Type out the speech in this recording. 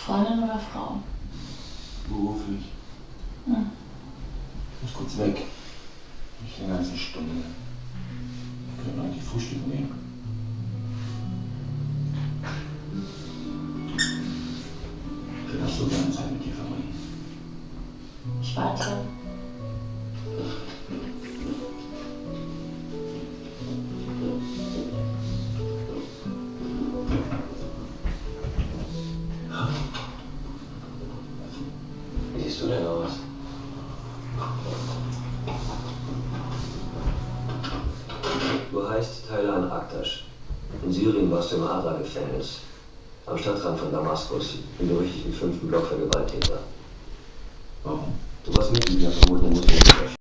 Freundin oder Frau? Beruflich. Hm. Ich muss kurz weg. Nicht länger als eine Stunde. Wir können eigentlich frühstücken gehen. Ich will auch so gerne Zeit mit dir verbringen. Ich warte. Wie siehst du denn aus? Du heißt Taylan Aktaş. In Syrien warst du im Adra-Gefängnis. Am Stadtrand von Damaskus, im berüchtigten 5. Block Vergewaltiger. Warum? Du warst Mitglied der verbotenen Muslimgewerkschaft.